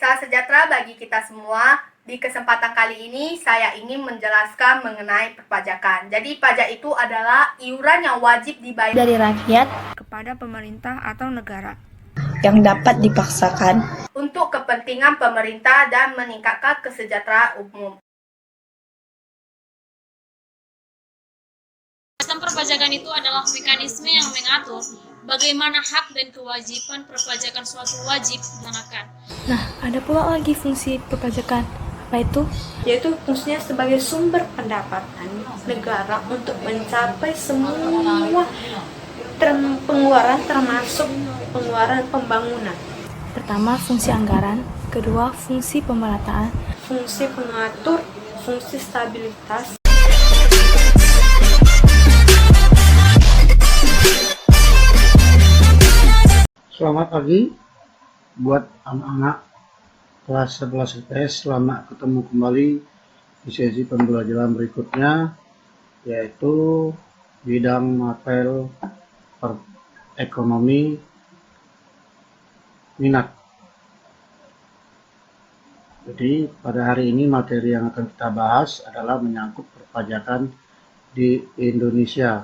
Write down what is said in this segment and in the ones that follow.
Salam sejahtera bagi kita semua. Di kesempatan kali ini saya ingin menjelaskan mengenai perpajakan. Jadi pajak itu adalah iuran yang wajib dibayar dari rakyat kepada pemerintah atau negara yang dapat dipaksakan untuk kepentingan pemerintah dan meningkatkan kesejahteraan umum. Sistem perpajakan itu adalah mekanisme yang mengatur bagaimana hak dan kewajiban perpajakan suatu wajib dilaksanakan. Nah, ada pula lagi fungsi perpajakan. Apa itu? Yaitu fungsinya sebagai sumber pendapatan negara untuk mencapai semua pengeluaran termasuk pengeluaran pembangunan. Pertama, fungsi anggaran. Kedua, fungsi pemerataan. Fungsi pengatur, fungsi stabilitas. Selamat pagi buat anak-anak kelas 11 IPS. Selamat ketemu kembali di sesi pembelajaran berikutnya, yaitu bidang mapel ekonomi minat. Jadi pada hari ini materi yang akan kita bahas adalah menyangkut perpajakan di Indonesia.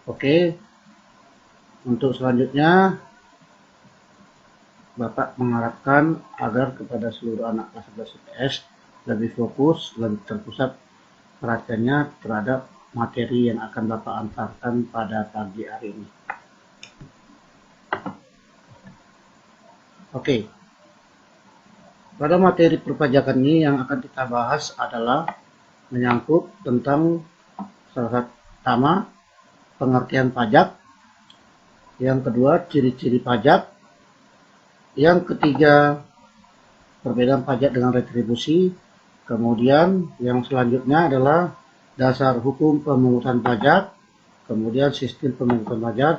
Oke, untuk selanjutnya Bapak mengharapkan agar kepada seluruh anak kelas 11 IPS lebih fokus, lebih terpusat perhatiannya terhadap materi yang akan Bapak antarkan pada pagi hari ini. Oke. Pada materi perpajakan ini yang akan kita bahas adalah menyangkut tentang salah satu pertama pengertian pajak, yang kedua ciri-ciri pajak, yang ketiga perbedaan pajak dengan retribusi, kemudian yang selanjutnya adalah dasar hukum pemungutan pajak, kemudian sistem pemungutan pajak,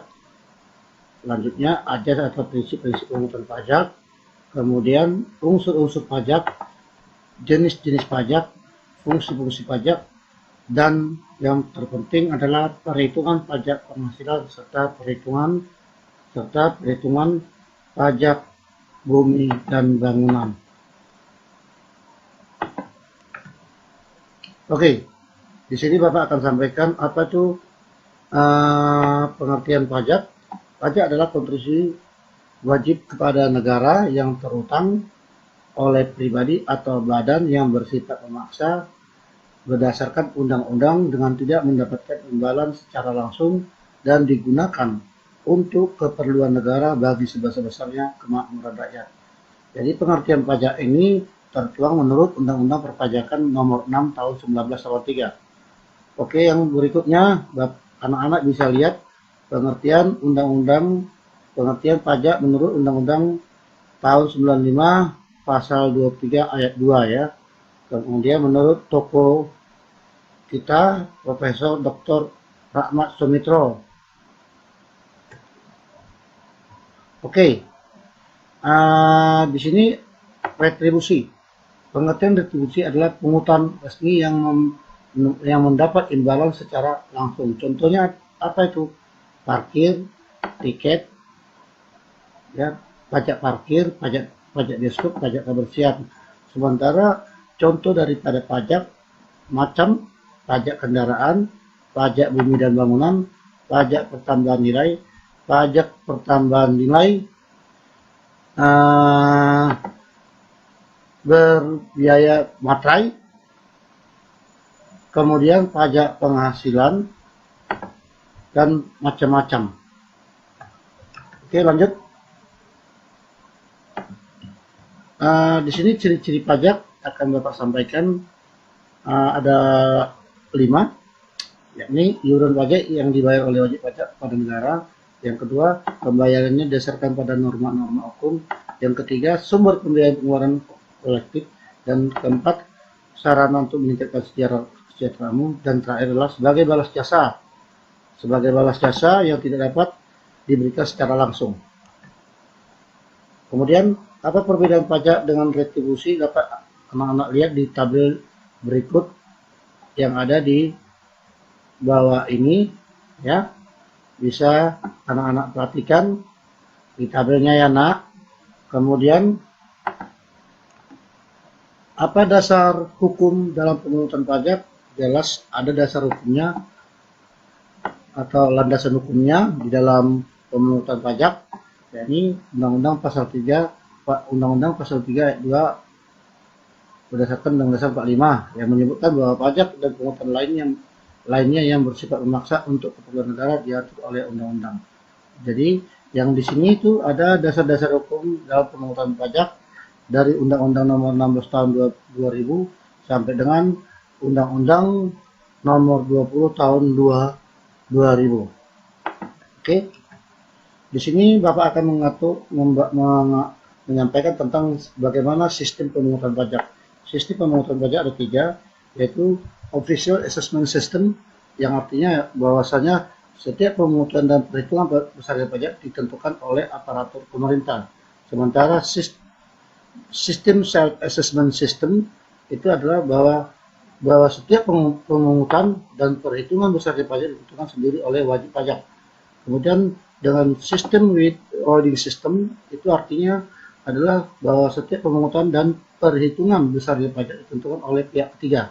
selanjutnya ajas atau prinsip-prinsip pemungutan pajak, kemudian unsur-unsur pajak, jenis-jenis pajak, fungsi-fungsi pajak, dan yang terpenting adalah perhitungan pajak penghasilan serta perhitungan pajak bumi dan bangunan. Oke, di sini Bapak akan sampaikan apa itu pengertian pajak. Pajak adalah kontribusi wajib kepada negara yang terutang oleh pribadi atau badan yang bersifat memaksa berdasarkan undang-undang dengan tidak mendapatkan imbalan secara langsung dan digunakan untuk keperluan negara bagi sebesar-besarnya kemakmuran rakyat. Jadi pengertian pajak ini tertuang menurut Undang-Undang Perpajakan Nomor 6 Tahun 1983. Oke, yang berikutnya anak-anak bisa lihat pengertian pajak menurut Undang-Undang tahun 95 Pasal 23 Ayat 2 ya. Kemudian menurut tokoh kita Profesor Dr. Rahmat Sumitro. Oke, di sini retribusi. Pengertian retribusi adalah pungutan resmi yang mendapat imbalan secara langsung. Contohnya apa itu? Parkir, tiket, ya, pajak parkir, pajak bioskop, pajak kebersihan. Sementara contoh daripada pajak macam pajak kendaraan, pajak bumi dan bangunan, pajak pertambahan nilai, pajak pertambahan nilai, berbiaya materai, kemudian pajak penghasilan, dan macam-macam. Oke, lanjut. Di sini ciri-ciri pajak akan Bapak sampaikan ada 5, yakni iuran pajak yang dibayar oleh wajib pajak pada negara. Yang kedua, pembayarannya didasarkan pada norma-norma hukum. Yang ketiga, sumber pembiayaan pengeluaran kolektif. Dan keempat, sarana untuk meningkatkan kesejahteraan umum. Dan terakhir adalah sebagai balas jasa. Sebagai balas jasa yang tidak dapat diberikan secara langsung. Kemudian, apa perbedaan pajak dengan retribusi? Dapat anak-anak lihat di tabel berikut yang ada di bawah ini, ya. Bisa anak-anak perhatikan di tabelnya ya nak. Kemudian Apa dasar hukum dalam pemungutan pajak? Jelas ada dasar hukumnya atau landasan hukumnya di dalam pemungutan pajak, yakni Undang-Undang Pasal 3 Undang-Undang Pasal 3 ayat 2 berdasarkan Undang-Undang Dasar 45 yang menyebutkan bahwa pajak dan pemungutan lainnya yang bersifat memaksa untuk keperluan negara diatur oleh undang-undang. Jadi yang di sini itu ada dasar-dasar hukum dalam pemungutan pajak dari Undang-Undang Nomor 16 Tahun 2000 sampai dengan Undang-Undang Nomor 20 Tahun 2000. Oke. Di sini Bapak akan menyampaikan tentang bagaimana sistem pemungutan pajak. Sistem pemungutan pajak ada 3, yaitu Official Assessment System, yang artinya bahwasanya setiap pemungutan dan perhitungan besaran pajak ditentukan oleh aparatur pemerintah. Sementara sistem self-assessment system itu adalah bahwa setiap pemungutan dan perhitungan besaran pajak ditentukan sendiri oleh wajib pajak. Kemudian dengan sistem withholding system itu artinya adalah bahwa setiap pemungutan dan perhitungan besaran pajak ditentukan oleh pihak ketiga.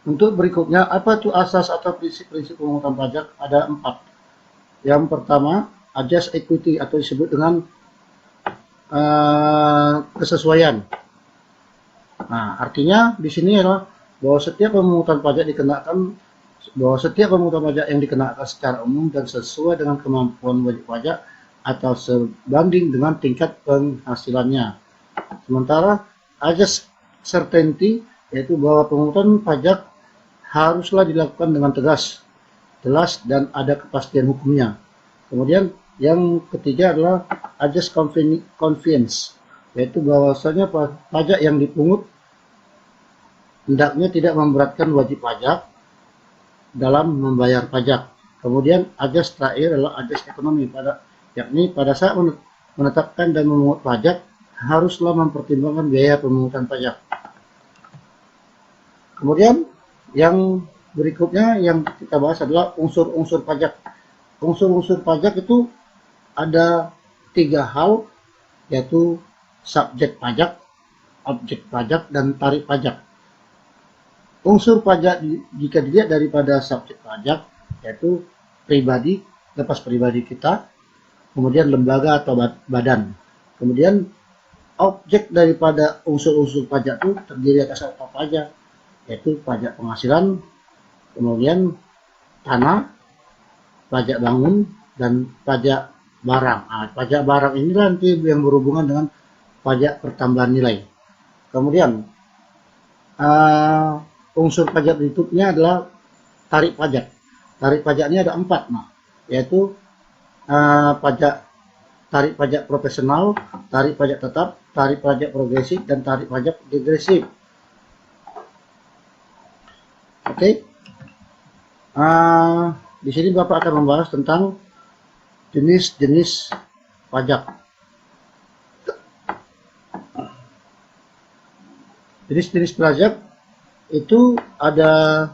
Untuk berikutnya, apa itu asas atau prinsip-prinsip pemungutan pajak? Ada 4. Yang pertama, adjust equity atau disebut dengan kesesuaian. Nah, artinya di sini adalah bahwa setiap pemungutan pajak yang dikenakan secara umum dan sesuai dengan kemampuan wajib pajak atau sebanding dengan tingkat penghasilannya. Sementara adjust certainty, yaitu bahwa pemungutan pajak haruslah dilakukan dengan tegas, jelas, dan ada kepastian hukumnya. Kemudian yang ketiga adalah adjust convenience, yaitu bahwasanya pajak yang dipungut hendaknya tidak memberatkan wajib pajak dalam membayar pajak. Kemudian adjust terakhir adalah adjust ekonomi, yakni pada saat menetapkan dan memungut pajak haruslah mempertimbangkan biaya pemungutan pajak. Kemudian yang berikutnya yang kita bahas adalah unsur-unsur pajak. Unsur-unsur pajak itu ada 3 hal, yaitu subjek pajak, objek pajak, dan tarif pajak. Unsur pajak jika dilihat daripada subjek pajak, yaitu pribadi, lepas pribadi kita, kemudian lembaga atau badan. Kemudian objek daripada unsur-unsur pajak itu terdiri atas apa aja, yaitu pajak penghasilan, kemudian tanah, pajak bangun, dan pajak barang. Nah, pajak barang ini nanti yang berhubungan dengan pajak pertambahan nilai. Kemudian unsur pajak berikutnya adalah tarif pajak. Tarif pajaknya ada 4, yaitu tarif pajak profesional, tarif pajak tetap, tarif pajak progresif, dan tarif pajak degresif. Oke. Di sini Bapak akan membahas tentang jenis-jenis pajak. Jenis-jenis pajak itu ada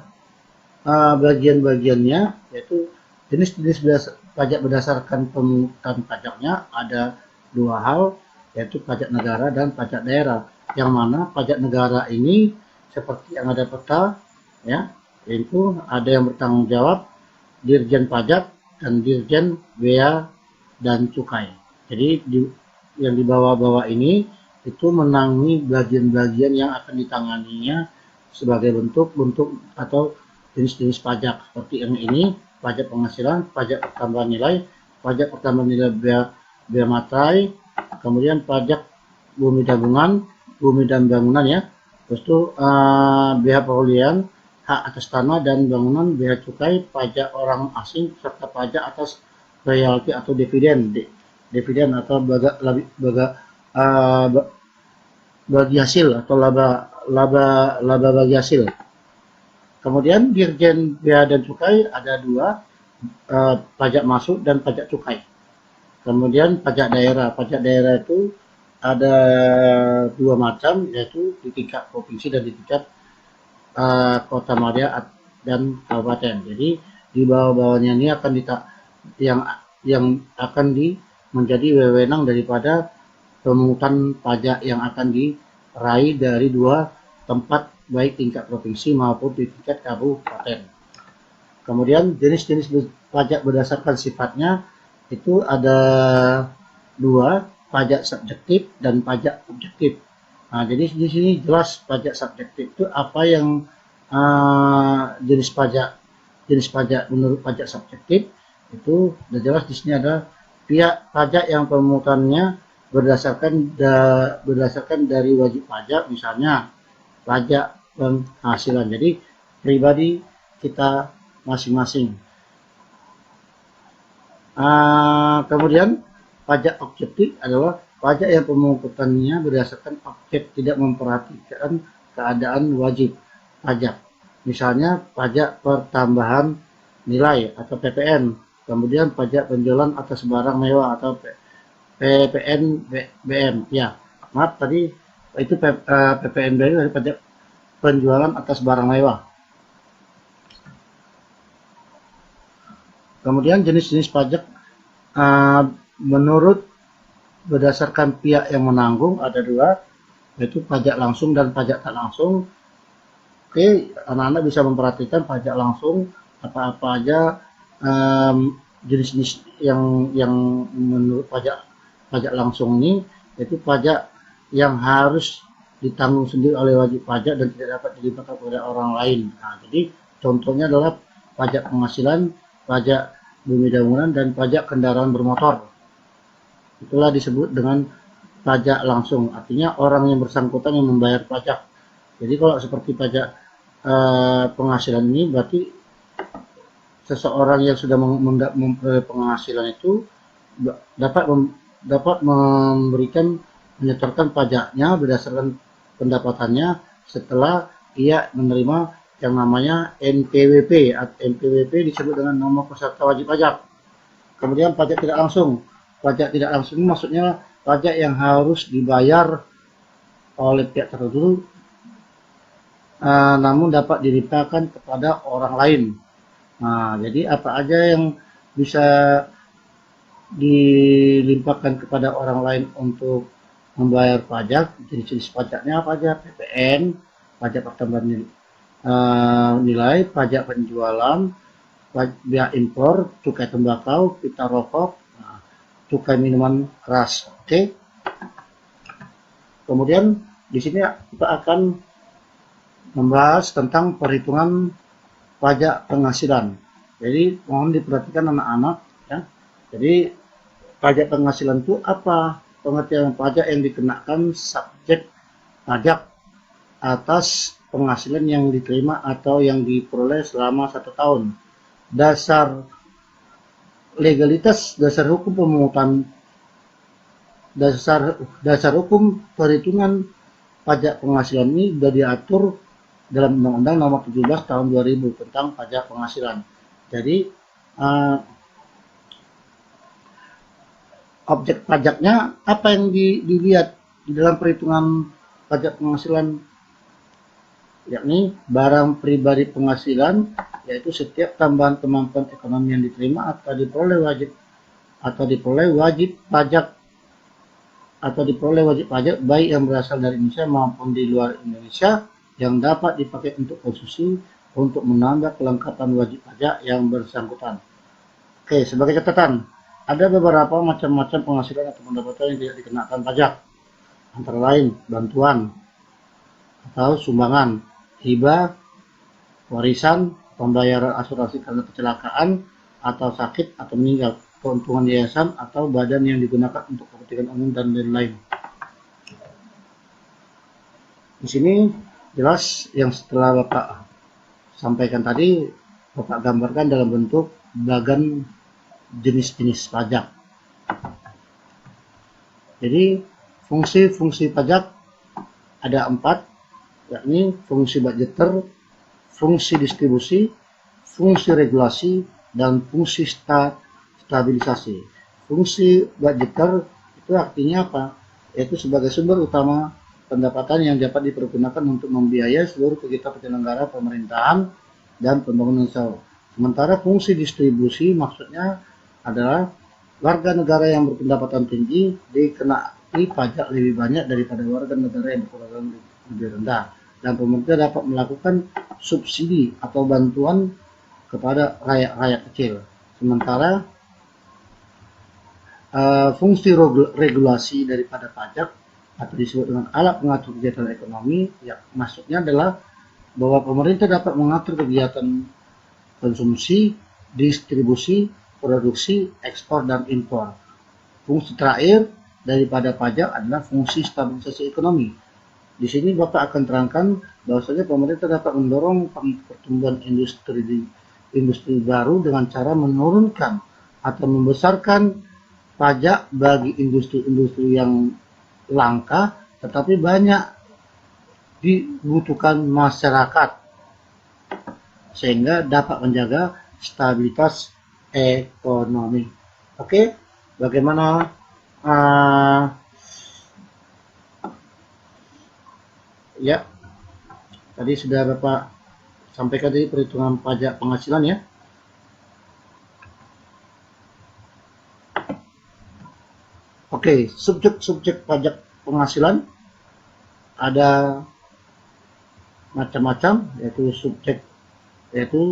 bagian-bagiannya, yaitu jenis-jenis pajak berdasarkan pemungutan pajaknya ada 2 hal, yaitu pajak negara dan pajak daerah. Yang mana pajak negara ini seperti yang ada peta, ya, yaitu ada yang bertanggung jawab Dirjen Pajak dan Dirjen Bea dan Cukai. Jadi yang di bawah-bawah ini itu menangani bagian-bagian yang akan ditanganinya sebagai bentuk atau jenis-jenis pajak seperti yang ini: pajak penghasilan, pajak pertambahan nilai, pajak pertambahan nilai bea materai, kemudian pajak bumi dan bangunan, ya. Terus itu bea perolehan, hak atas tanah dan bangunan, bea cukai, pajak orang asing, serta pajak atas royalti atau dividen atau bagi hasil atau laba bagi hasil. Kemudian Dirjen Bea dan Cukai ada 2, pajak masuk dan pajak cukai. Kemudian pajak daerah itu ada 2 macam, yaitu di tingkat provinsi dan di tingkat kota Madia dan kabupaten. Jadi di bawah-bawahnya ini akan yang akan menjadi wewenang daripada pemungutan pajak yang akan diraih dari dua tempat, baik tingkat provinsi maupun di tingkat kabupaten. Kemudian jenis-jenis pajak berdasarkan sifatnya itu ada dua, pajak subjektif dan pajak objektif. Nah, jadi di sini jelas pajak subjektif itu apa yang jenis pajak menurut pajak subjektif itu sudah jelas. Di sini ada pihak pajak yang pemungutannya berdasarkan dari wajib pajak, misalnya pajak penghasilan. Jadi pribadi kita masing-masing. Kemudian pajak objektif adalah pajak yang pemungutannya berdasarkan objek, tidak memperhatikan keadaan wajib pajak. Misalnya pajak pertambahan nilai atau PPN, kemudian pajak penjualan atas barang mewah atau PPNBM. Ya, maaf tadi itu PPNBM dari pajak penjualan atas barang mewah. Kemudian jenis-jenis pajak menurut berdasarkan pihak yang menanggung ada dua, yaitu pajak langsung dan pajak tak langsung. Oke, anak-anak bisa memperhatikan pajak langsung apa-apa aja jenis-jenis yang menurut pajak langsung ini, yaitu pajak yang harus ditanggung sendiri oleh wajib pajak dan tidak dapat dilimpahkan kepada orang lain. Nah, jadi contohnya adalah pajak penghasilan, pajak bumi bangunan, dan pajak kendaraan bermotor. Itulah disebut dengan pajak langsung, artinya orang yang bersangkutan yang membayar pajak. Jadi kalau seperti pajak penghasilan ini berarti seseorang yang sudah memperoleh penghasilan itu dapat menyetorkan pajaknya berdasarkan pendapatannya setelah ia menerima yang namanya NPWP. NPWP disebut dengan nomor peserta wajib pajak. Kemudian pajak tidak langsung. Pajak tidak langsung maksudnya pajak yang harus dibayar oleh pihak tertentu namun dapat dilimpahkan kepada orang lain. Nah, jadi apa aja yang bisa dilimpahkan kepada orang lain untuk membayar pajak, jenis-jenis pajaknya apa aja? PPN, pajak pertambahan nilai, pajak penjualan, pajak impor, cukai tembakau, pita rokok, cukai minuman keras. Oke. Kemudian di sini kita akan membahas tentang perhitungan pajak penghasilan. Jadi mohon diperhatikan anak-anak ya. Jadi pajak penghasilan itu apa? Pengertian pajak yang dikenakan subjek pajak atas penghasilan yang diterima atau yang diperoleh selama 1 tahun. Dasar legalitas, dasar hukum pemungutan, dasar hukum perhitungan pajak penghasilan ini sudah diatur dalam Undang-Undang Nomor 17 Tahun 2000 tentang pajak penghasilan. Jadi objek pajaknya apa yang dilihat di dalam perhitungan pajak penghasilan, yakni barang pribadi penghasilan, yaitu setiap tambahan kemampuan ekonomi yang diterima atau diperoleh wajib pajak baik yang berasal dari Indonesia maupun di luar Indonesia yang dapat dipakai untuk konsumsi untuk menambah kelengkapan wajib pajak yang bersangkutan. Oke, sebagai catatan, ada beberapa macam-macam penghasilan atau pendapatan yang tidak dikenakan pajak, antara lain bantuan atau sumbangan, hibah, warisan, pembayaran asuransi karena kecelakaan atau sakit atau meninggal, keuntungan yayasan atau badan yang digunakan untuk kepentingan umum, dan lain-lain. Di sini jelas yang setelah Bapak sampaikan tadi, Bapak gambarkan dalam bentuk bagan jenis-jenis pajak. Jadi fungsi-fungsi pajak ada 4, yakni fungsi budgeter, fungsi distribusi, fungsi regulasi, dan fungsi stabilisasi. Fungsi budgeter itu artinya apa? Yaitu sebagai sumber utama pendapatan yang dapat dipergunakan untuk membiayai seluruh kegiatan penyelenggara pemerintahan dan pembangunan usaha. Sementara fungsi distribusi maksudnya adalah warga negara yang berpendapatan tinggi pajak lebih banyak daripada warga negara yang berpenghasilan lebih rendah, dan pemerintah dapat melakukan subsidi atau bantuan kepada rakyat kecil. Sementara fungsi regulasi daripada pajak atau disebut dengan alat pengatur kegiatan ekonomi, ya maksudnya adalah bahwa pemerintah dapat mengatur kegiatan konsumsi, distribusi, produksi, ekspor, dan impor. Fungsi terakhir daripada pajak adalah fungsi stabilisasi ekonomi. Di sini Bapak akan terangkan bahwasanya pemerintah dapat mendorong pertumbuhan industri baru dengan cara menurunkan atau membesarkan pajak bagi industri-industri yang langka tetapi banyak dibutuhkan masyarakat, sehingga dapat menjaga stabilitas ekonomi. Oke, bagaimana ya, tadi sudah Bapak sampaikan tadi perhitungan pajak penghasilan ya. Oke, subjek pajak penghasilan ada macam-macam, yaitu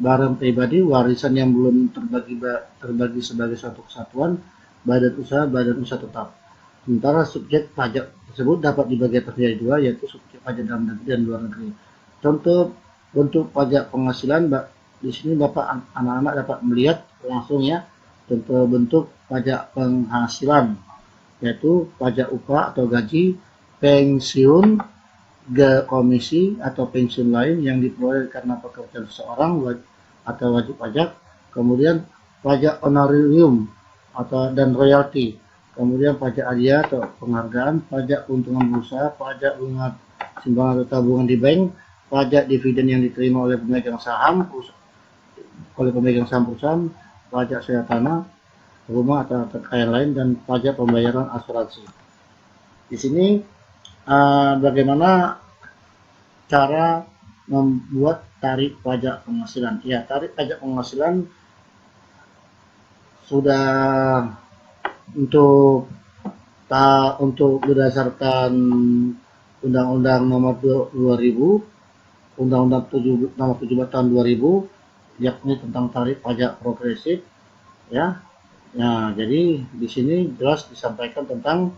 barang pribadi, warisan yang belum terbagi sebagai suatu kesatuan, badan usaha tetap. Sementara subjek pajak tersebut dapat dibagi atas menjadi dua, yaitu subjek pajak dalam negeri dan luar negeri. Contoh bentuk pajak penghasilan, di sini Bapak anak-anak dapat melihat langsung ya. Contoh bentuk pajak penghasilan, yaitu pajak upah atau gaji, pensiun, komisi atau pensiun lain yang diperoleh karena pekerjaan seseorang atau wajib pajak, kemudian pajak honorarium dan royalti, kemudian pajak hadiah atau penghargaan, pajak keuntungan berusaha, pajak bunga sumbangan atau tabungan di bank, pajak dividen yang diterima oleh pemegang saham perusahaan, pajak sewa tanah, rumah atau kekayaan lain, dan pajak pembayaran asuransi. Di sini bagaimana cara membuat tarif pajak penghasilan? Ya, tarif pajak penghasilan sudah untuk berdasarkan Undang-Undang Nomor 2000, Undang-Undang Nomor 17 Tahun 2000, yakni tentang tarif pajak progresif, ya. Nah, jadi di sini jelas disampaikan tentang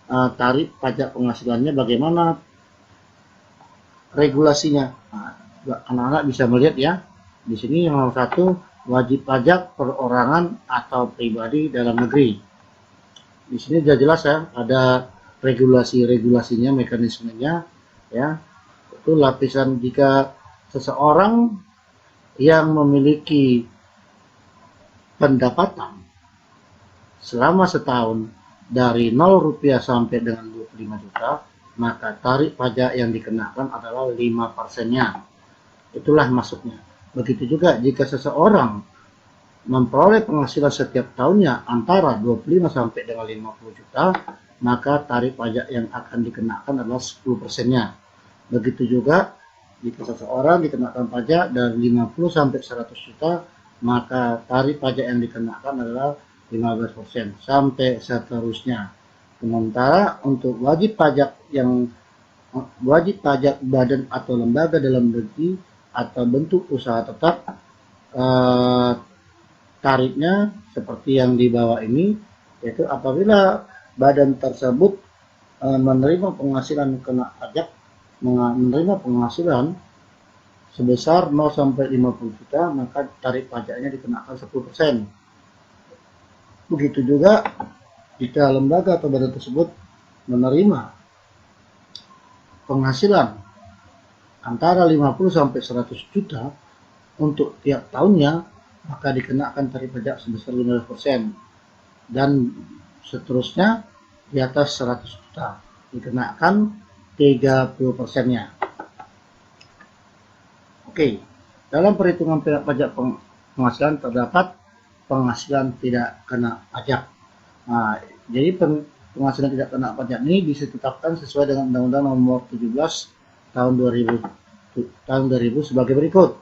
tarif pajak penghasilannya, bagaimana regulasinya. Nah, anak-anak bisa melihat ya. Di sini yang nomor 1, wajib pajak perorangan atau pribadi dalam negeri. Di sini sudah jelas ya, ada regulasinya, mekanismenya ya. Itu lapisan jika seseorang yang memiliki pendapatan selama setahun dari 0 rupiah sampai dengan 25 juta, maka tarif pajak yang dikenakan adalah 5%-nya. Itulah maksudnya. Begitu juga jika seseorang memperoleh penghasilan setiap tahunnya antara 25 sampai dengan 50 juta, maka tarif pajak yang akan dikenakan adalah 10%-nya. Begitu juga jika seseorang dikenakan pajak dari 50 sampai 100 juta, maka tarif pajak yang dikenakan adalah 15% sampai seterusnya. Sementara untuk wajib pajak badan atau lembaga dalam negeri atau bentuk usaha tetap, tarifnya seperti yang di bawah ini, yaitu apabila badan tersebut menerima penghasilan sebesar 0 sampai 50 juta, maka tarif pajaknya dikenakan 10%. Begitu juga jika lembaga atau badan tersebut menerima penghasilan antara 50 sampai 100 juta untuk tiap tahunnya, maka dikenakan tarif pajak sebesar 15%, dan seterusnya di atas 100 juta dikenakan 30%-nya. Oke, dalam perhitungan pajak penghasilan terdapat penghasilan tidak kena pajak. Nah, jadi penghasilan tidak kena pajak ini ditetapkan sesuai dengan Undang-Undang Nomor 17 Tahun 2000 sebagai berikut,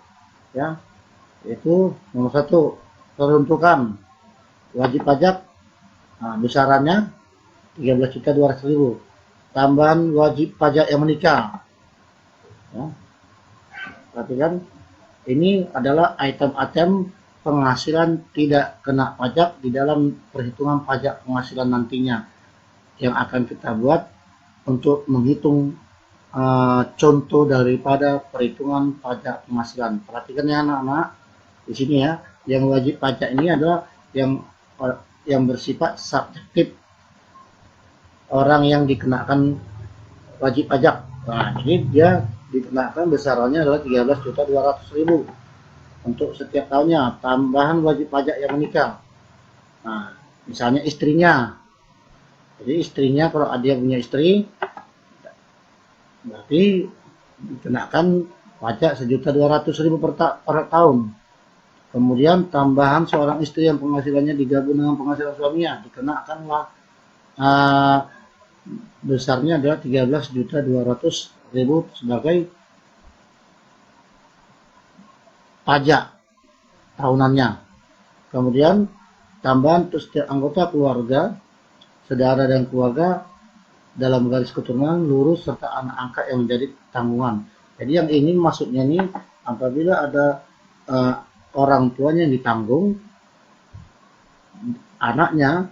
ya. Yaitu nomor 1, peruntukan wajib pajak, besarannya 13.200.000. Tambahan wajib pajak yang menikah. Ya. Perhatikan, ini adalah item-item penghasilan tidak kena pajak di dalam perhitungan pajak penghasilan nantinya yang akan kita buat untuk menghitung contoh daripada perhitungan pajak penghasilan. Perhatikan ya anak-anak, di sini ya, yang wajib pajak ini adalah yang bersifat subjektif, orang yang dikenakan wajib pajak. Nah, ini dia dikenakan besarannya adalah 13.200.000 untuk setiap tahunnya. Tambahan wajib pajak yang menikah. Nah, misalnya istrinya. Jadi istrinya, kalau dia punya istri, berarti dikenakan pajak 1.200.000 per tahun. Kemudian tambahan seorang istri yang penghasilannya digabung dengan penghasilan suaminya, dikenakanlah besarnya adalah 13.200.000 sebagai pajak tahunannya. Kemudian tambahan untuk setiap anggota keluarga, saudara dan keluarga dalam garis keturunan, lurus serta anak angkat yang menjadi tanggungan. Jadi yang ini maksudnya ini apabila ada orang tuanya yang ditanggung, anaknya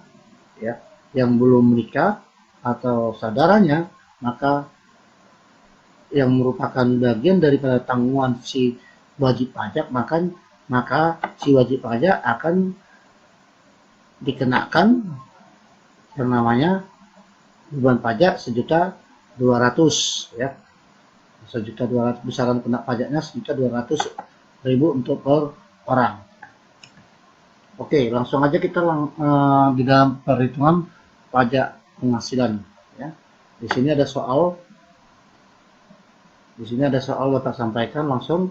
ya yang belum menikah atau saudaranya, maka yang merupakan bagian daripada tanggungan si wajib pajak, maka si wajib pajak akan dikenakan yang namanya beban pajak 1.200.000 ya. 1.200.000 besaran kena pajaknya 1.200.000 untuk per orang. Oke, langsung aja kita di dalam perhitungan pajak penghasilan ya. Di sini ada soal Bapak sampaikan langsung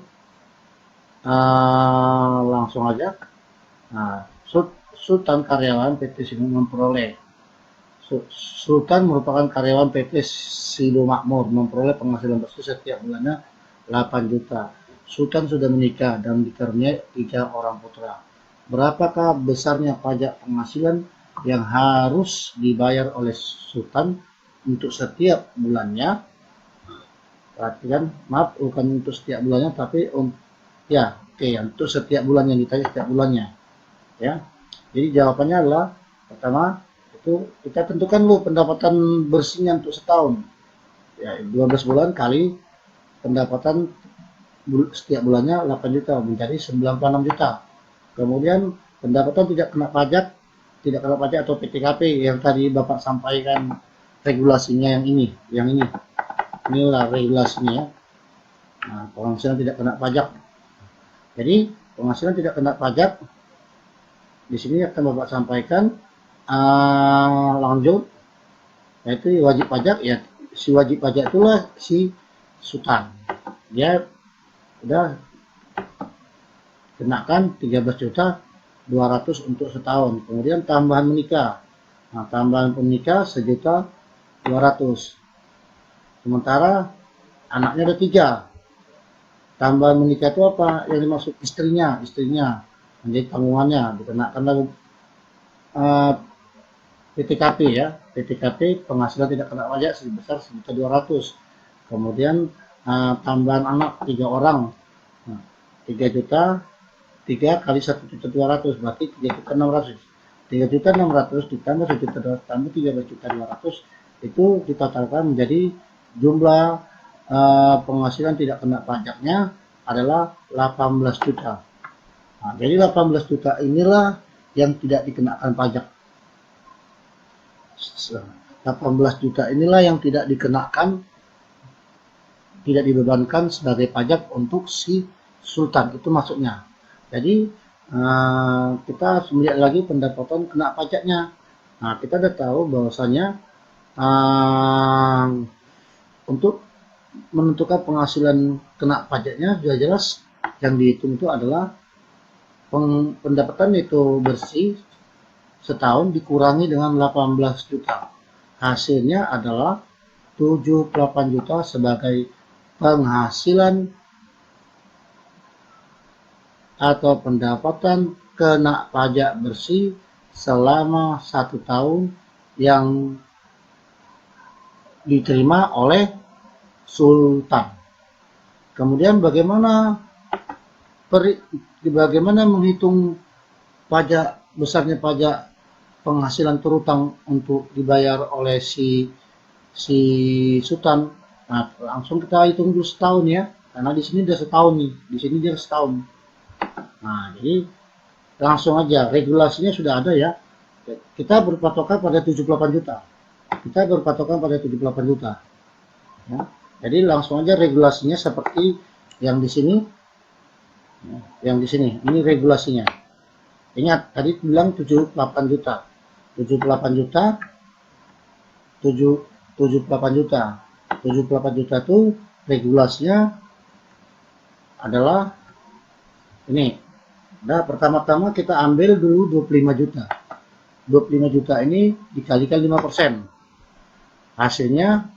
aja. Nah, Sultan karyawan PT Sido memperoleh. Sultan merupakan karyawan PT Sido Makmur, memperoleh penghasilan bersih setiap bulannya 8 juta. Sultan sudah menikah dan dikaruniai 3 orang putra. Berapakah besarnya pajak penghasilan yang harus dibayar oleh Sultan untuk setiap bulannya? Perhatikan, maaf, bukan untuk setiap bulannya, tapi untuk setiap bulannya, ditanya setiap bulannya. Ya, jadi jawabannya adalah pertama itu kita tentukan dulu pendapatan bersihnya untuk setahun. Ya, 12 bulan kali pendapatan setiap bulannya 8 juta menjadi 96 juta. Kemudian pendapatan tidak kena pajak atau PTKP yang tadi Bapak sampaikan regulasinya yang ini. Inilah regulasinya ya. Nah, penghasilan tidak kena pajak. Jadi penghasilan tidak kena pajak di sini akan Bapak sampaikan lanjut, yaitu wajib pajak ya. Si wajib pajak itulah si Sultan. Dia udah kenakan 13.200.000 untuk setahun. Kemudian tambahan menikah. Nah, tambahan menikah 1.200.000. Sementara anaknya ada 3. Tambahan menikah itu apa? Yang dimaksud istrinya menjadi tanggungannya, dikenakan lagu PTKP ya. PTKP penghasilan tidak kena pajak sebesar 1.200.000. Kemudian tambahan anak 3 orang. Nah, 3 juta 3 kali 1.200.000 berarti 3.600.000. 3.600.000 ditambah 1.200.000 tambah 13.200.000 itu ditotalkan menjadi jumlah penghasilan tidak kena pajaknya adalah 18 juta. Nah, jadi 18 juta inilah yang tidak dikenakan pajak. 18 juta inilah yang tidak dibebankan sebagai pajak untuk si Sultan, itu maksudnya. Jadi kita harus melihat lagi pendapatan kena pajaknya. Nah, kita sudah tahu bahwasanya untuk menentukan penghasilan kena pajaknya sudah jelas yang dihitung itu adalah pendapatan itu bersih setahun dikurangi dengan 18 juta. Hasilnya adalah 78 juta sebagai penghasilan atau pendapatan kena pajak bersih selama 1 tahun yang diterima oleh sultan. Kemudian bagaimana menghitung pajak, besarnya pajak penghasilan terutang untuk dibayar oleh si sultan. Nah, langsung kita hitung dulu setahun ya, karena di sini dia setahun nih, di sini dia setahun. Nah, jadi langsung aja regulasinya sudah ada ya. Kita berpatokan pada 78 juta. Kita berpatokan pada 78 juta. Ya. Jadi langsung aja regulasinya seperti yang di sini. Yang di sini, ini regulasinya. Ingat tadi bilang 78 juta. 78 juta 78 juta. 78 juta itu regulasinya adalah ini. Nah, pertama-tama kita ambil dulu 25 juta. 25 juta ini dikalikan 5%. Hasilnya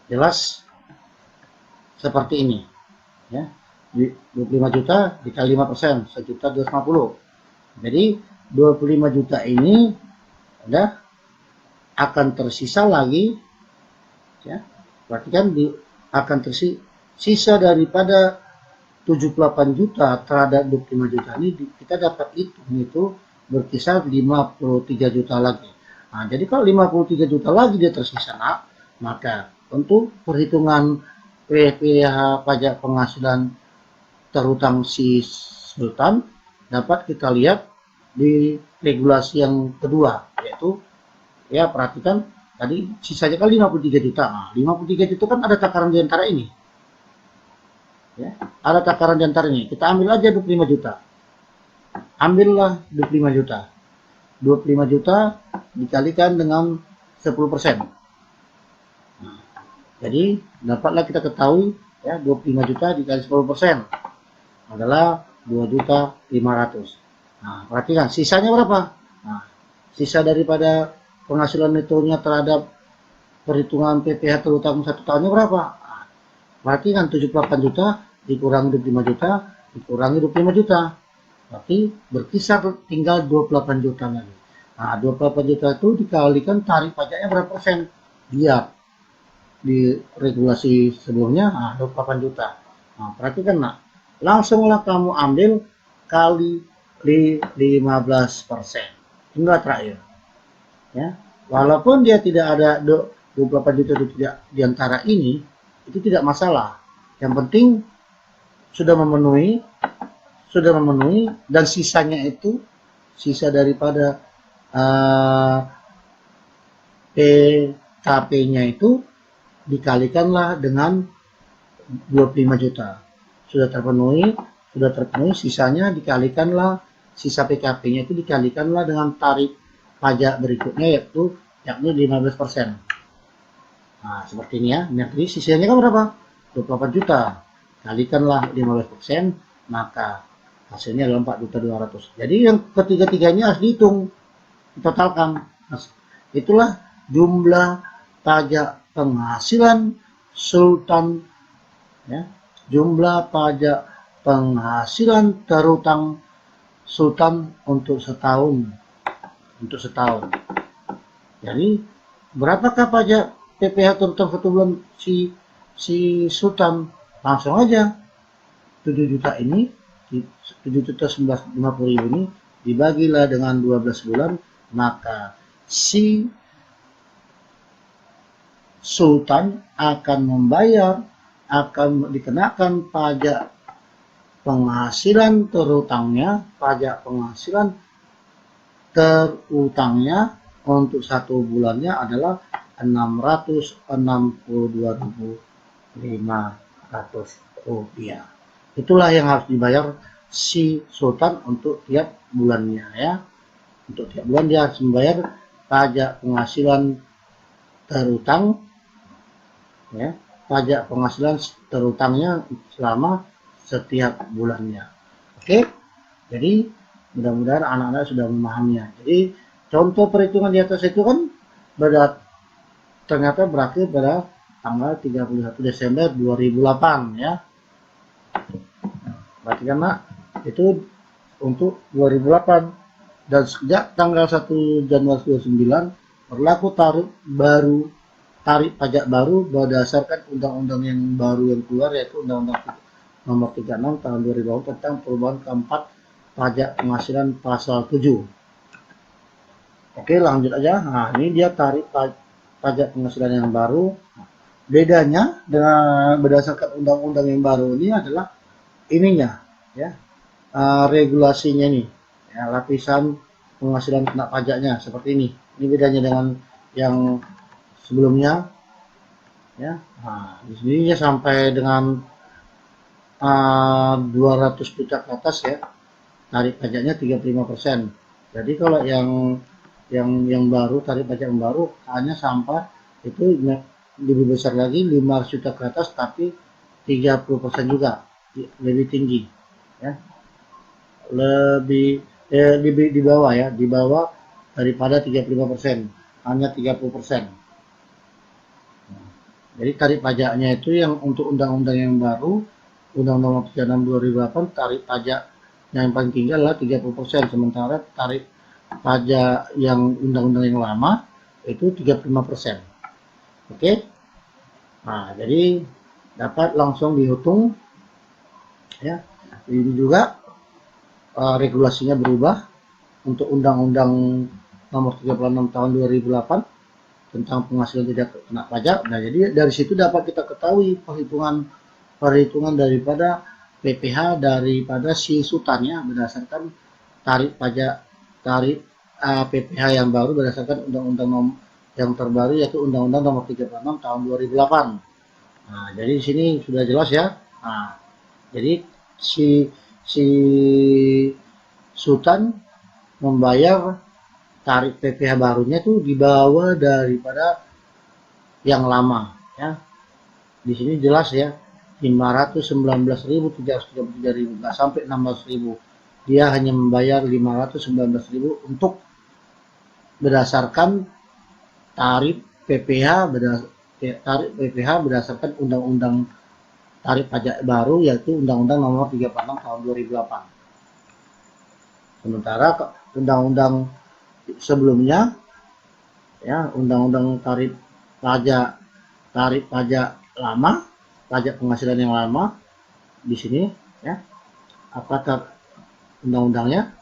jelas seperti ini. Ya. 25 juta dikali 5%, 1.250.000. Jadi 25 juta ini udah akan tersisa lagi, ya. Berarti kan akan tersisa daripada 78 juta terhadap 25 juta ini kita dapat itu berkisar 53 juta lagi. Nah, jadi kalau 53 juta lagi dia tersisa, maka untuk perhitungan PPh pajak penghasilan terutang si sultan dapat kita lihat di regulasi yang kedua, yaitu ya perhatikan tadi sisanya kan 53 juta. Nah, 53 juta kan ada takaran di antara ini. Ya, ada takaran di antara ini. Kita ambil aja 25 juta. Ambillah 25 juta. 25 juta dikalikan dengan 10%. Nah, jadi dapatlah kita ketahui ya 25 juta dikali 10% adalah 2.500.000. Nah, perhatikan sisanya berapa? Nah, sisa daripada penghasilan netonya terhadap perhitungan PPh terutang 1 tahunnya berapa? Nah, perhatikan 78 juta dikurangi 25 juta dikurangi 25 juta. Berarti berkisar tinggal 28 juta lagi. Nah, 28 juta itu dikalikan tarif pajaknya berapa persen? Lihat di regulasi sebelumnya, 28 juta. Nah, perhatikan langsunglah kamu ambil kali 15%. Hingga terakhir. Ya. Walaupun dia tidak ada 28 juta itu tidak di antara ini, itu tidak masalah. Yang penting sudah memenuhi dan sisanya itu sisa daripada PKP-nya itu dikalikanlah dengan 25 juta. Sudah terpenuhi, sisanya dikalikanlah, sisa PKP-nya itu dikalikanlah dengan tarif pajak berikutnya yakni 15%. Nah, seperti ini ya. Jadi sisanya kan berapa? 28 juta. Kalikanlah 15%, maka hasilnya adalah 4.200.000. Jadi yang ketiga-tiganya harus dihitung, ditotalkan. Nah, itulah jumlah pajak penghasilan sultan, ya. Jumlah pajak penghasilan terutang sultan untuk setahun. Jadi berapakah pajak PPh terutang 1 bulan si sultan? Langsung aja 7 juta ini, 7.950.000 ini dibagilah dengan 12 bulan, maka si sultan akan dikenakan pajak penghasilan terutangnya, untuk 1 bulannya adalah 662.500 rupiah. Itulah yang harus dibayar si sultan untuk tiap bulannya ya. Untuk tiap bulan dia harus membayar pajak penghasilan terutang ya. Pajak penghasilan terutangnya selama setiap bulannya. Oke. Jadi mudah-mudahan anak-anak sudah memahaminya. Jadi contoh perhitungan di atas itu kan ternyata berakhir pada tanggal 31 Desember 2008 ya. Berarti kan itu untuk 2008 dan sejak tanggal 1 Januari 2009 berlaku tarif baru tarif pajak baru berdasarkan undang-undang yang baru yang keluar, yaitu Undang-Undang Nomor 36 Tahun 2000 tentang perubahan keempat pajak penghasilan pasal 7. Oke, lanjut aja. Nah, ini dia tarif pajak penghasilan yang baru. Bedanya dengan berdasarkan undang-undang yang baru ini adalah ininya, ya, regulasinya nih, ya, lapisan penghasilan kena pajaknya seperti ini. Ini bedanya dengan yang sebelumnya, ya. Nah, di sini ya sampai dengan 200 juta ke atas ya, tarif pajaknya 35%. Jadi kalau yang baru, tarif pajak yang baru hanya sampai itu lebih besar lagi, 500 juta ke atas, tapi 30% juga, lebih tinggi, ya, lebih di bawah ya, di bawah daripada 35%, hanya 30%. Jadi tarif pajaknya itu yang untuk undang-undang yang baru, Undang-Undang Nomor 36 2008, tarif pajak yang paling tinggi adalah 30%, sementara tarif pajak yang undang-undang yang lama itu 35%. Oke. Nah, jadi dapat langsung dihitung, ya. Ini juga regulasinya berubah untuk Undang-Undang Nomor 36 Tahun 2008 tentang penghasilan tidak kena pajak. Nah, jadi dari situ dapat kita ketahui perhitungan daripada PPh daripada si sutannya berdasarkan tarif pajak, tarif PPh yang baru berdasarkan undang-undang yang terbaru, yaitu Undang-Undang Nomor 36 Tahun 2008. Nah, jadi di sini sudah jelas ya. Nah, jadi si Sultan membayar tarif PPh barunya itu di bawah daripada yang lama, ya. Di sini jelas ya, 519.000, 333.000, nggak sampai 16.000. Dia hanya membayar 519.000 untuk berdasarkan tarif PPh berdasarkan undang-undang tarif pajak baru, yaitu Undang-Undang Nomor 36 Tahun 2008. Sementara undang-undang sebelumnya, ya, undang-undang tarif pajak lama, pajak penghasilan yang lama, di sini ya, apa undang-undangnya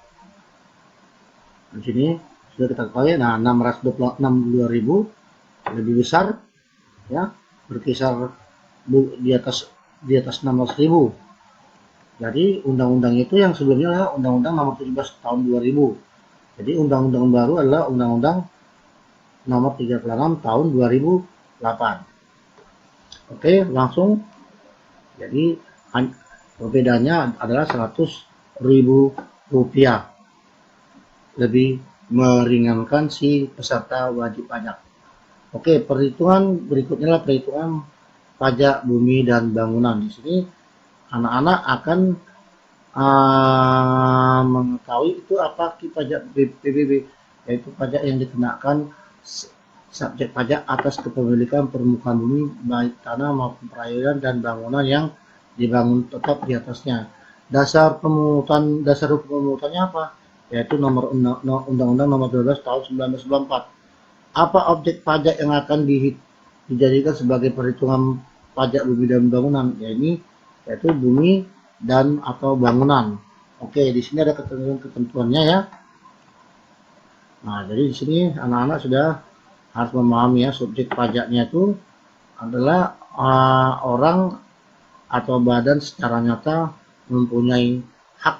di sini sudah kita ketahui. Nah, 662.000 lebih besar, ya, berkisar di atas 16.000. Jadi undang-undang itu yang sebelumnya adalah Undang-Undang Nomor 17 Tahun 2000. Jadi undang-undang baru adalah Undang-Undang Nomor 36 Tahun 2008. Oke, langsung. Jadi perbedaannya adalah 100.000 rupiah, lebih meringankan si peserta wajib pajak. Oke, perhitungan berikutnya adalah perhitungan pajak bumi dan bangunan. Di sini anak-anak akan mengetahui itu apa pajak PBB, yaitu pajak yang dikenakan subjek pajak atas kepemilikan permukaan bumi, baik tanah maupun perairan dan bangunan yang dibangun tetap di atasnya. Dasar hukum pemungutannya apa? Yaitu Undang-Undang Nomor 12 Tahun 1994. Apa objek pajak yang akan dijadikan sebagai perhitungan pajak bumi dan bangunan? Yaitu bumi dan atau bangunan. Oke, di sini ada ketentuannya ya. Nah, jadi di sini anak-anak sudah harus memahami ya, subjek pajaknya itu adalah orang atau badan secara nyata mempunyai hak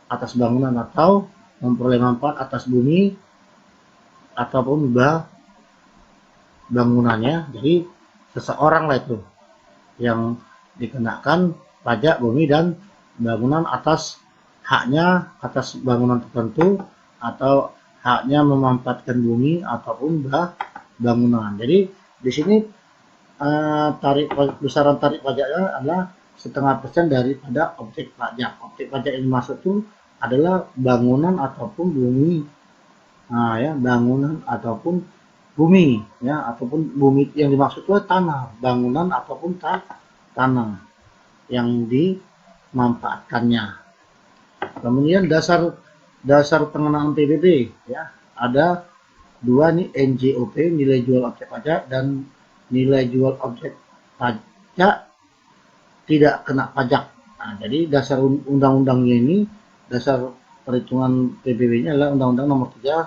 atas bangunan atau memperoleh manfaat atas bumi ataupun bangunannya. Jadi seseorang lah itu yang dikenakan pajak bumi dan bangunan atas haknya atas bangunan tertentu atau haknya memanfaatkan bumi ataupun bangunan. Jadi di sini besaran tarif pajaknya adalah 0,5% daripada objek pajak. Objek pajak yang dimaksud itu adalah bangunan ataupun bumi. Nah, ya, bangunan ataupun bumi, ya, ataupun bumi yang dimaksud itu tanah, bangunan ataupun tanah yang dimanfaatkannya. Kemudian dasar pengenaan PBB, ya, ada Dua nih NJOP, nilai jual objek pajak, dan nilai jual objek pajak tidak kena pajak. Nah, jadi dasar undang-undangnya ini, dasar perhitungan PBB-nya adalah Undang-Undang Nomor 3,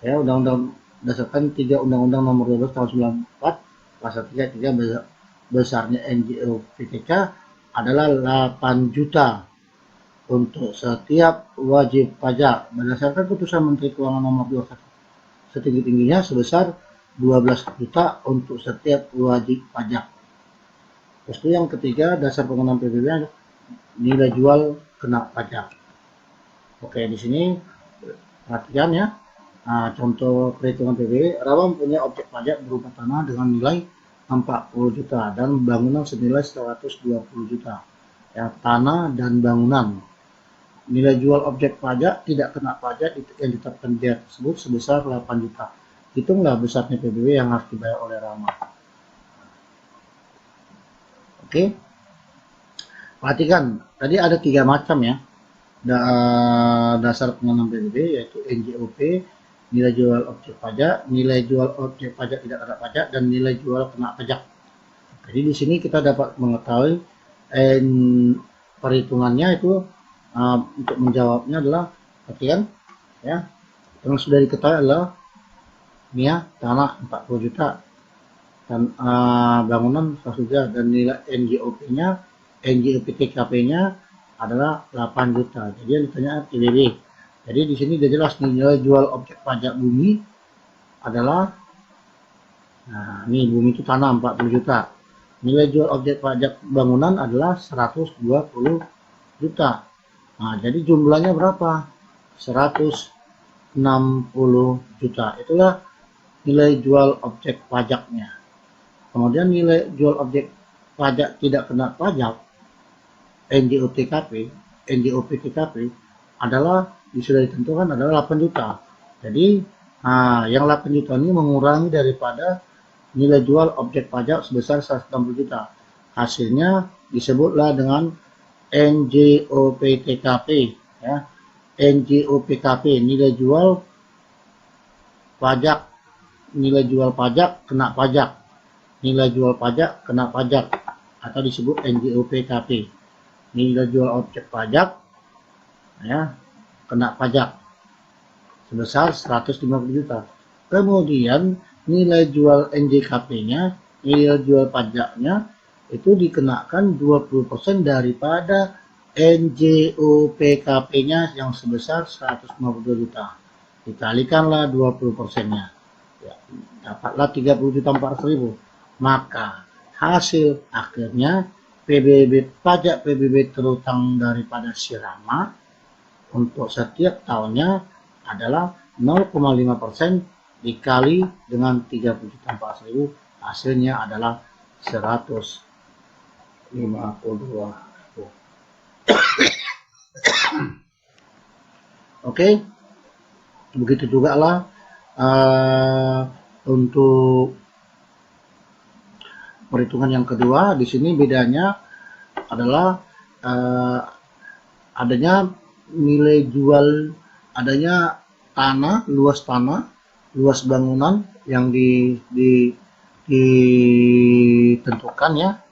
ya, Undang-Undang berdasarkan 3 Undang-Undang Nomor 12 tahun 94, pasal 33 besarnya NJOPTK adalah 8 juta untuk setiap wajib pajak berdasarkan putusan Menteri Keuangan Nomor 21 setinggi-tingginya sebesar 12 juta untuk setiap wajib pajak. Terus itu yang ketiga, dasar pengenaan PBB nilai jual kena pajak. Oke, di sini perhatikan ya. Nah, contoh perhitungan PBB, Rawa mempunyai objek pajak berupa tanah dengan nilai 40 juta dan bangunan senilai 120 juta. Ya, tanah dan bangunan. Nilai jual objek pajak tidak kena pajak yang ditetapkan dia tersebut sebesar 8 juta. Hitunglah besarnya PBB yang harus dibayar oleh Rama. Oke. Perhatikan, tadi ada 3 macam ya. Dasar pengenaan PBB yaitu NJOP, nilai jual objek pajak, nilai jual objek pajak tidak kena pajak, dan nilai jual kena pajak. Jadi di sini kita dapat mengetahui perhitungannya itu untuk menjawabnya adalah perhatikan ya. Yang sudah diketahui adalah ini ya, tanah 40 juta dan bangunan 100 juta, dan nilai NJOP-nya, NJOP-TKP-nya adalah 8 juta. Jadi yang ditanya PBB. Jadi di sini sudah jelas nilai jual objek pajak bumi adalah, nah ini bumi itu tanah 40 juta. Nilai jual objek pajak bangunan adalah 120 juta. Nah, jadi jumlahnya berapa? 160 juta. Itulah nilai jual objek pajaknya. Kemudian nilai jual objek pajak tidak kena pajak NJOP-TKP adalah sudah ditentukan adalah 8 juta. Jadi yang 8 juta ini mengurangi daripada nilai jual objek pajak sebesar 160 juta. Hasilnya disebutlah dengan NJOP-TKP ya. NJOP-TKP nilai jual pajak, nilai jual pajak kena pajak, nilai jual pajak kena pajak, atau disebut NJOP-TKP. Nilai jual objek pajak ya kena pajak sebesar 150 juta. Kemudian nilai jual NJKP-nya, nilai jual pajaknya itu dikenakan 20% daripada NJOP-TKP-nya yang sebesar 152 juta. Dikalikanlah 20%-nya. Ya, dapatlah 30 juta 400.000. Maka hasil akhirnya pajak PBB terutang daripada si Rama untuk setiap tahunnya adalah 0,5% dikali dengan 30 juta 400.000, hasilnya adalah 152. Oke, begitu juga lah untuk perhitungan yang kedua. Di sini bedanya adalah adanya nilai jual, adanya tanah, luas bangunan yang ditentukan ya.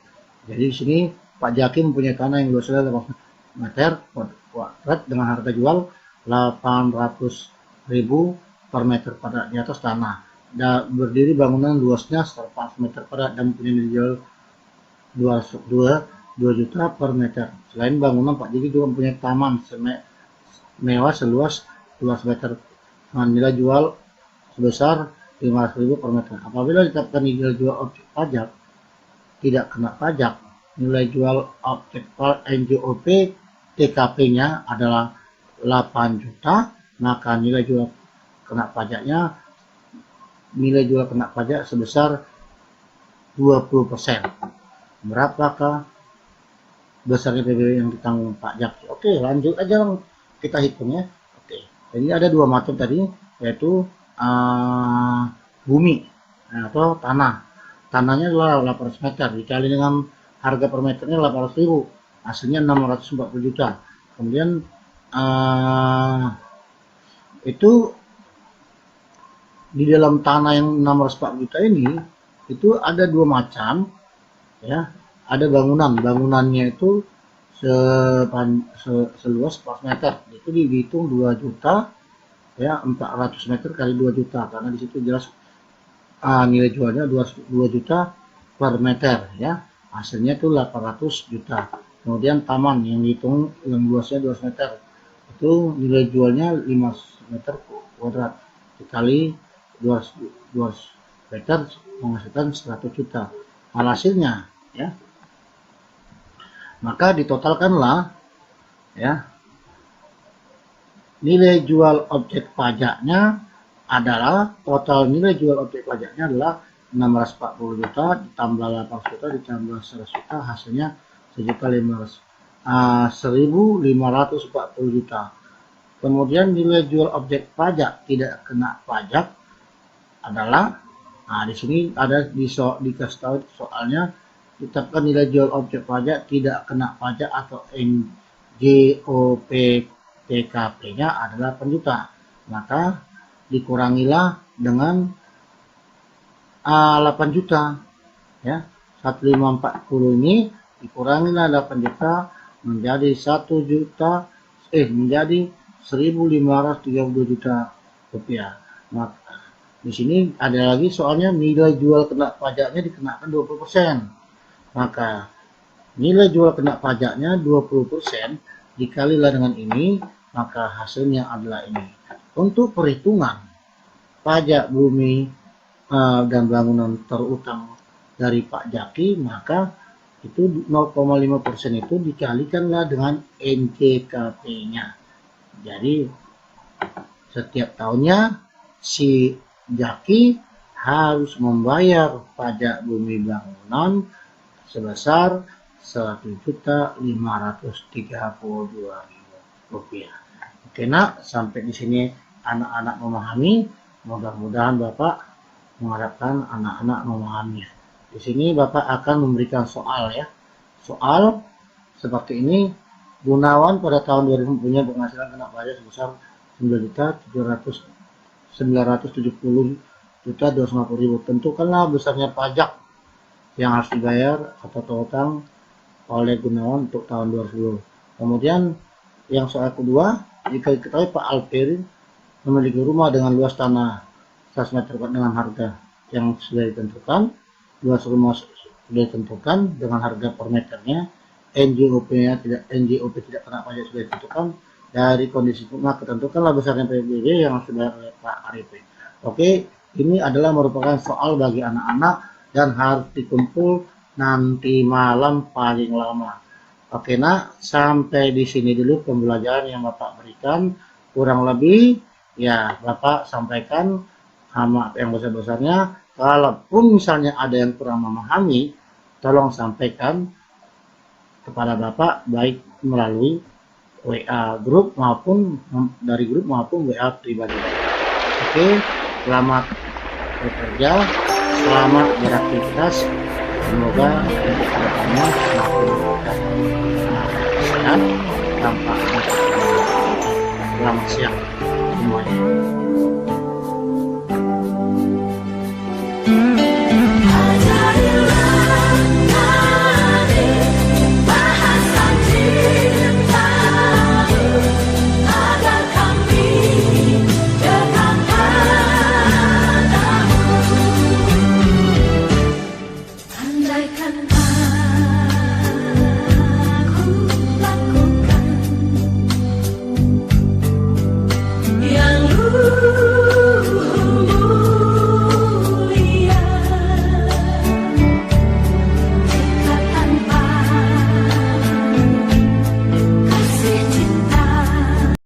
Jadi di sini Pak Jaki mempunyai tanah yang luasnya 8 meter kuadrat dengan harga jual 800.000 per meter pada di atas tanah. Dan berdiri bangunan luasnya 4 meter pada dan punya nilai jual 2 juta per meter. Selain bangunan, Pak Jaki juga mempunyai taman mewah seluas 12 meter dengan nilai jual sebesar 500.000 per meter. Apabila ditetapkan nilai jual objek pajak tidak kena pajak, nilai jual objek NJOP TKP-nya adalah 8 juta, maka nilai jual kena pajaknya, nilai jual kena pajak sebesar 20%. Berapakah besarnya PBB yang ditanggung Pak Jaki? Oke, lanjut aja kita hitung ya. Oke, jadi ada 2 macam tadi, yaitu bumi atau tanah. Tanahnya adalah 800 meter dikali dengan harga per meternya 800.000, hasilnya 640 juta. Kemudian itu di dalam tanah yang 640 juta ini itu ada dua macam, ya. Ada bangunannya itu seluas 4 meter, itu dihitung 2 juta, ya, 400 meter kali 2 juta, karena di situ jelas nilai jualnya 2 juta per meter, ya. Hasilnya itu 800 juta. Kemudian taman yang dihitung yang luasnya 200 meter, itu nilai jualnya 5 meter kuadrat dikali 200 meter menghasilkan 100 juta. Hasilnya, ya, maka ditotalkanlah, ya, nilai jual objek pajaknya adalah, total nilai jual objek pajaknya adalah 640 juta ditambah 800 juta ditambah 100 juta, hasilnya 1.540 juta. Kemudian nilai jual objek pajak tidak kena pajak adalah, di sini ada dikasih tahu soalnya, tetapkan nilai jual objek pajak tidak kena pajak atau NJOP TKP-nya adalah 8 juta. Maka dikurangilah dengan 8 juta, ya. 1540 ini dikurangilah 8 juta menjadi 1 juta, menjadi 1.532 juta rupiah. Maka di sini ada lagi soalnya nilai jual kena pajaknya dikenakan 20%. Maka nilai jual kena pajaknya 20% dikalilah dengan ini, maka hasilnya adalah ini. Untuk perhitungan pajak bumi dan bangunan terutang dari Pak Jaki, maka itu 0,5% itu dikalikanlah dengan NJKP-nya. Jadi setiap tahunnya si Jaki harus membayar pajak bumi bangunan sebesar Rp1.532.000. Oke nak, sampai di sini anak-anak memahami. Mudah-mudahan Bapak mengharapkan anak-anak memahaminya. Di sini Bapak akan memberikan soal, ya. Soal seperti ini. Gunawan pada tahun 2000 punya penghasilan kena pajak sebesar 9.970.250.000. Tentukanlah besarnya pajak yang harus dibayar atau terutang oleh Gunawan untuk tahun 2020. Kemudian yang soal kedua, jika diketahui Pak Alperi memiliki rumah dengan luas tanah 100 meter dengan harga yang sudah ditentukan, luas rumah sudah ditentukan dengan harga per meternya, NJOP tidak kena pajak sudah ditentukan, dari kondisi rumah ketentukanlah besarnya PBB yang sudah oleh Pak Arif. Oke, ini adalah merupakan soal bagi anak-anak dan harus dikumpul nanti malam paling lama. Oke nak, sampai di sini dulu pembelajaran yang Bapak berikan. Kurang lebih, ya Bapak sampaikan maaf yang besar-besarnya. Kalaupun misalnya ada yang kurang memahami, tolong sampaikan kepada Bapak baik melalui WA grup maupun dari grup maupun WA pribadi. Oke, selamat bekerja, selamat beraktivitas. Semoga untuk kedepannya semakin sehat tanpa selamat siang semuanya.